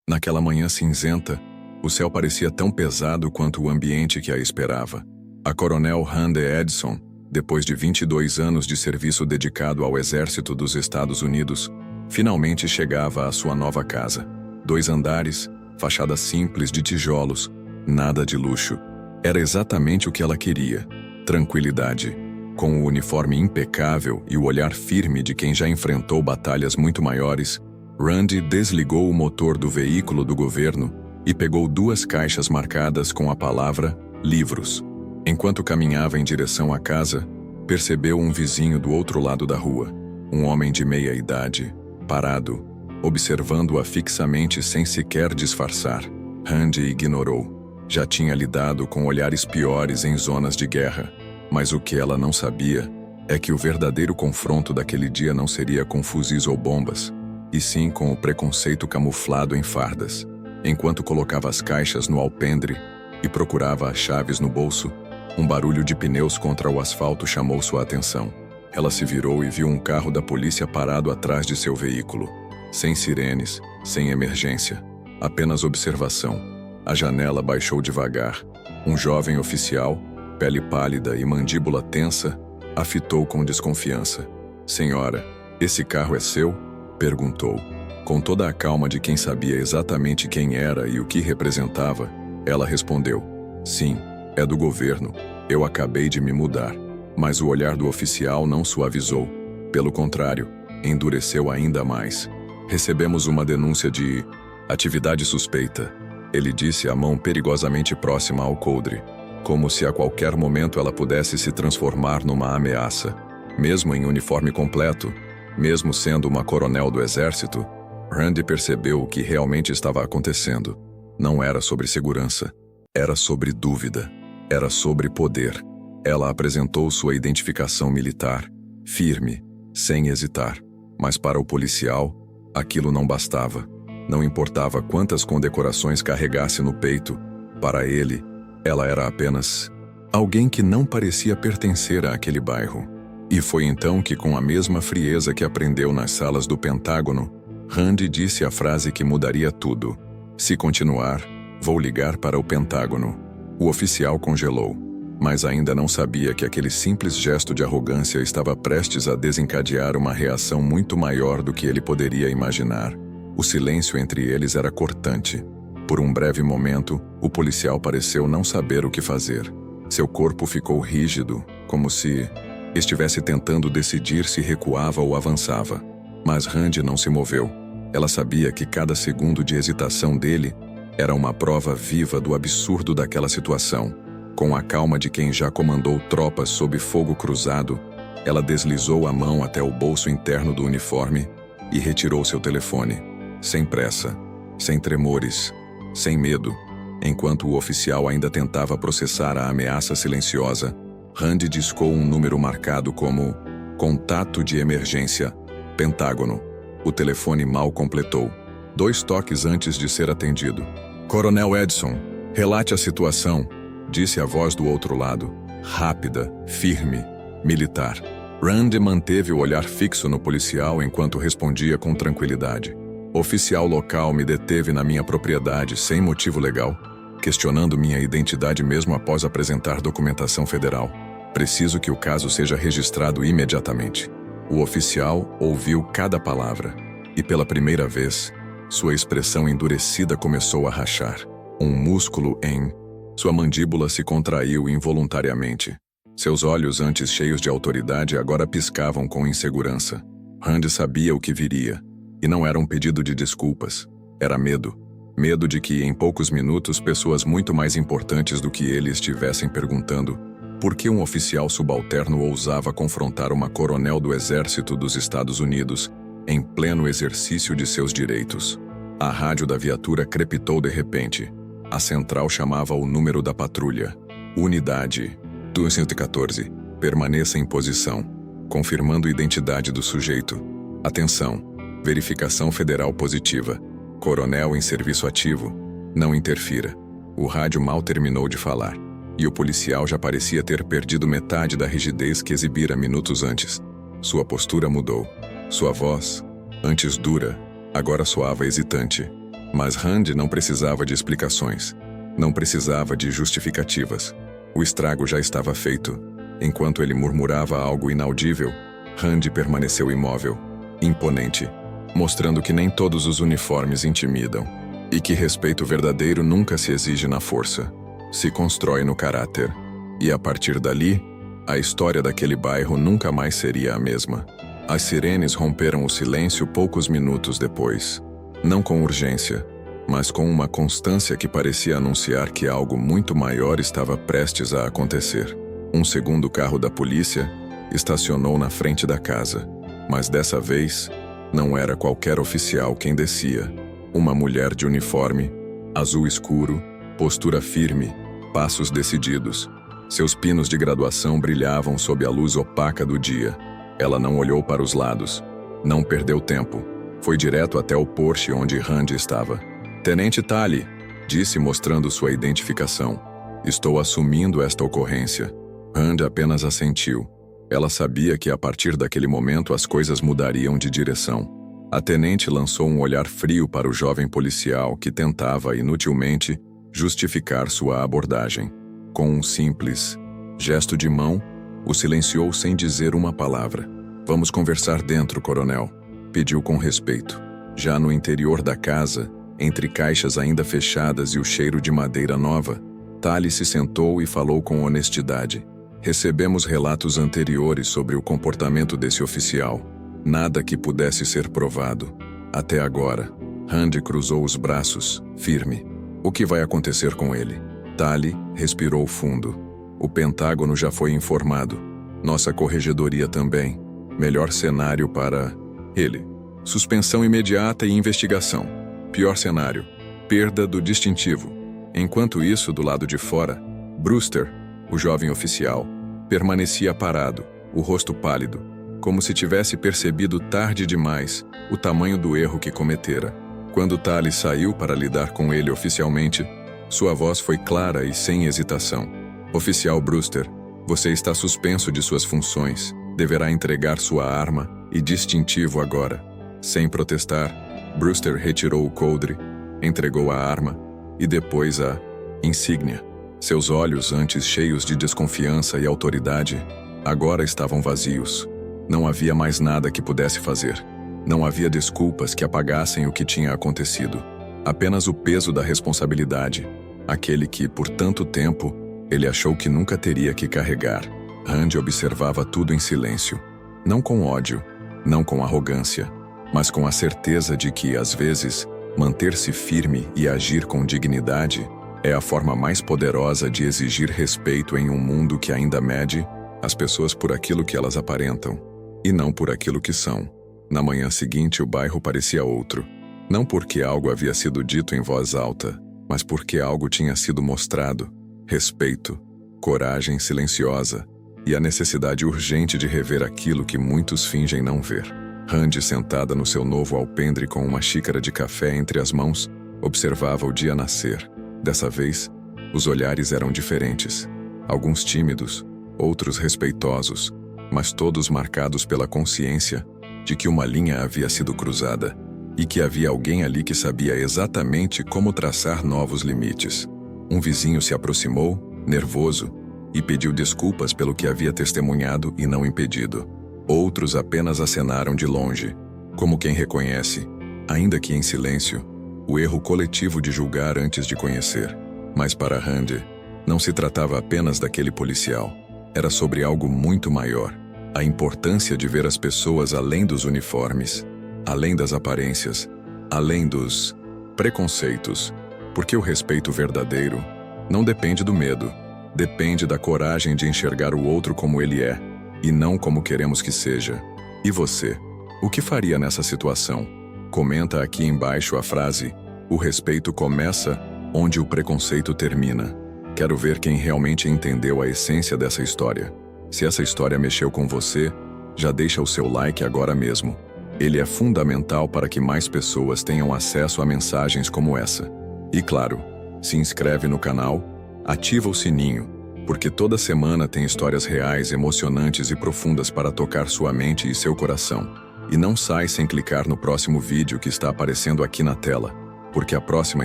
Naquela manhã cinzenta, o céu parecia tão pesado quanto o ambiente que a esperava. A coronel Randy Edson, depois de 22 anos de serviço dedicado ao Exército dos Estados Unidos, finalmente chegava à sua nova casa. 2 andares, fachada simples de tijolos, nada de luxo. Era exatamente o que ela queria: tranquilidade. Com o uniforme impecável e o olhar firme de quem já enfrentou batalhas muito maiores, Randy desligou o motor do veículo do governo e pegou 2 caixas marcadas com a palavra livros. Enquanto caminhava em direção à casa, percebeu um vizinho do outro lado da rua, um homem de meia idade, parado, observando-a fixamente sem sequer disfarçar. Randy ignorou. Já tinha lidado com olhares piores em zonas de guerra, mas o que ela não sabia é que o verdadeiro confronto daquele dia não seria com fuzis ou bombas, e sim com o preconceito camuflado em fardas. Enquanto colocava as caixas no alpendre e procurava as chaves no bolso, um barulho de pneus contra o asfalto chamou sua atenção. Ela se virou e viu um carro da polícia parado atrás de seu veículo. Sem sirenes, sem emergência, apenas observação. A janela baixou devagar. Um jovem oficial, pele pálida e mandíbula tensa, a fitou com desconfiança. "Senhora, esse carro é seu?" perguntou. Com toda a calma de quem sabia exatamente quem era e o que representava, ela respondeu: "Sim, é do governo. Eu acabei de me mudar." Mas o olhar do oficial não suavizou. Pelo contrário, endureceu ainda mais. "Recebemos uma denúncia de atividade suspeita", ele disse, a mão perigosamente próxima ao coldre, como se a qualquer momento ela pudesse se transformar numa ameaça. Mesmo em uniforme completo, mesmo sendo uma coronel do exército, Randy percebeu o que realmente estava acontecendo. Não era sobre segurança, era sobre dúvida, era sobre poder. Ela apresentou sua identificação militar, firme, sem hesitar. Mas para o policial, aquilo não bastava. Não importava quantas condecorações carregasse no peito, para ele, ela era apenas alguém que não parecia pertencer àquele bairro. E foi então que, com a mesma frieza que aprendeu nas salas do Pentágono, Randy disse a frase que mudaria tudo: "Se continuar, vou ligar para o Pentágono." O oficial congelou, mas ainda não sabia que aquele simples gesto de arrogância estava prestes a desencadear uma reação muito maior do que ele poderia imaginar. O silêncio entre eles era cortante. Por um breve momento, o policial pareceu não saber o que fazer. Seu corpo ficou rígido, como se estivesse tentando decidir se recuava ou avançava. Mas Randy não se moveu. Ela sabia que cada segundo de hesitação dele era uma prova viva do absurdo daquela situação. Com a calma de quem já comandou tropas sob fogo cruzado, ela deslizou a mão até o bolso interno do uniforme e retirou seu telefone. Sem pressa, sem tremores, sem medo. Enquanto o oficial ainda tentava processar a ameaça silenciosa, Randy discou um número marcado como "Contato de emergência, Pentágono." O telefone mal completou. 2 toques antes de ser atendido. "Coronel Edson, relate a situação", disse a voz do outro lado, rápida, firme, militar. Randy manteve o olhar fixo no policial enquanto respondia com tranquilidade. "O oficial local me deteve na minha propriedade sem motivo legal, questionando minha identidade mesmo após apresentar documentação federal. Preciso que o caso seja registrado imediatamente." O oficial ouviu cada palavra, e pela primeira vez, sua expressão endurecida começou a rachar. Um músculo em sua mandíbula se contraiu involuntariamente. Seus olhos, antes cheios de autoridade, agora piscavam com insegurança. Randy sabia o que viria, e não era um pedido de desculpas. Era medo. Medo de que, em poucos minutos, pessoas muito mais importantes do que ele estivessem perguntando por que um oficial subalterno ousava confrontar uma coronel do Exército dos Estados Unidos em pleno exercício de seus direitos. A rádio da viatura crepitou de repente. A central chamava o número da patrulha. "Unidade 214, permaneça em posição", confirmando identidade do sujeito. "Atenção, verificação federal positiva. Coronel em serviço ativo. Não interfira." O rádio mal terminou de falar, e o policial já parecia ter perdido metade da rigidez que exibira minutos antes. Sua postura mudou. Sua voz, antes dura, agora soava hesitante. Mas Randy não precisava de explicações. Não precisava de justificativas. O estrago já estava feito. Enquanto ele murmurava algo inaudível, Randy permaneceu imóvel, imponente, mostrando que nem todos os uniformes intimidam e que respeito verdadeiro nunca se exige na força, se constrói no caráter. E a partir dali, a história daquele bairro nunca mais seria a mesma. As sirenes romperam o silêncio poucos minutos depois, não com urgência, mas com uma constância que parecia anunciar que algo muito maior estava prestes a acontecer. Um segundo carro da polícia estacionou na frente da casa, mas dessa vez não era qualquer oficial quem descia. Uma mulher de uniforme, azul escuro, postura firme, passos decididos. Seus pinos de graduação brilhavam sob a luz opaca do dia. Ela não olhou para os lados, não perdeu tempo. Foi direto até o Porsche onde Randy estava. Tenente Talley, disse mostrando sua identificação. Estou assumindo esta ocorrência. Randy apenas assentiu. Ela sabia que a partir daquele momento as coisas mudariam de direção. A tenente lançou um olhar frio para o jovem policial que tentava, inutilmente, justificar sua abordagem. Com um simples gesto de mão, o silenciou sem dizer uma palavra. Vamos conversar dentro, coronel, pediu com respeito. Já no interior da casa, entre caixas ainda fechadas e o cheiro de madeira nova, Talley se sentou e falou com honestidade. Recebemos relatos anteriores sobre o comportamento desse oficial. Nada que pudesse ser provado. Até agora. Randy cruzou os braços, firme. O que vai acontecer com ele? Talley respirou fundo. O Pentágono já foi informado. Nossa corregedoria também. Melhor cenário para ele. Suspensão imediata e investigação. Pior cenário. Perda do distintivo. Enquanto isso, do lado de fora, Brewster, o jovem oficial, permanecia parado, o rosto pálido, como se tivesse percebido tarde demais o tamanho do erro que cometera. Quando Talley saiu para lidar com ele oficialmente, sua voz foi clara e sem hesitação. Oficial Brewster, você está suspenso de suas funções. Deverá entregar sua arma e distintivo agora. Sem protestar, Brewster retirou o coldre, entregou a arma e depois a insígnia. Seus olhos, antes cheios de desconfiança e autoridade, agora estavam vazios. Não havia mais nada que pudesse fazer. Não havia desculpas que apagassem o que tinha acontecido. Apenas o peso da responsabilidade, aquele que, por tanto tempo, ele achou que nunca teria que carregar. Randy observava tudo em silêncio. Não com ódio, não com arrogância, mas com a certeza de que, às vezes, manter-se firme e agir com dignidade é a forma mais poderosa de exigir respeito em um mundo que ainda mede as pessoas por aquilo que elas aparentam, e não por aquilo que são. Na manhã seguinte, o bairro parecia outro. Não porque algo havia sido dito em voz alta, mas porque algo tinha sido mostrado. Respeito, coragem silenciosa e a necessidade urgente de rever aquilo que muitos fingem não ver. Randy, sentada no seu novo alpendre com uma xícara de café entre as mãos, observava o dia nascer. Dessa vez, os olhares eram diferentes. Alguns tímidos, outros respeitosos, mas todos marcados pela consciência de que uma linha havia sido cruzada e que havia alguém ali que sabia exatamente como traçar novos limites. Um vizinho se aproximou, nervoso, e pediu desculpas pelo que havia testemunhado e não impedido. Outros apenas acenaram de longe, como quem reconhece, ainda que em silêncio, o erro coletivo de julgar antes de conhecer. Mas para Randy, não se tratava apenas daquele policial. Era sobre algo muito maior. A importância de ver as pessoas além dos uniformes, além das aparências, além dos preconceitos. Porque o respeito verdadeiro não depende do medo, depende da coragem de enxergar o outro como ele é, e não como queremos que seja. E você? O que faria nessa situação? Comenta aqui embaixo a frase: o respeito começa onde o preconceito termina. Quero ver quem realmente entendeu a essência dessa história. Se essa história mexeu com você, já deixa o seu like agora mesmo. Ele é fundamental para que mais pessoas tenham acesso a mensagens como essa. E claro, se inscreve no canal, ativa o sininho, porque toda semana tem histórias reais, emocionantes e profundas para tocar sua mente e seu coração. E não sai sem clicar no próximo vídeo que está aparecendo aqui na tela. porque a próxima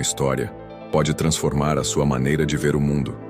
história pode transformar a sua maneira de ver o mundo.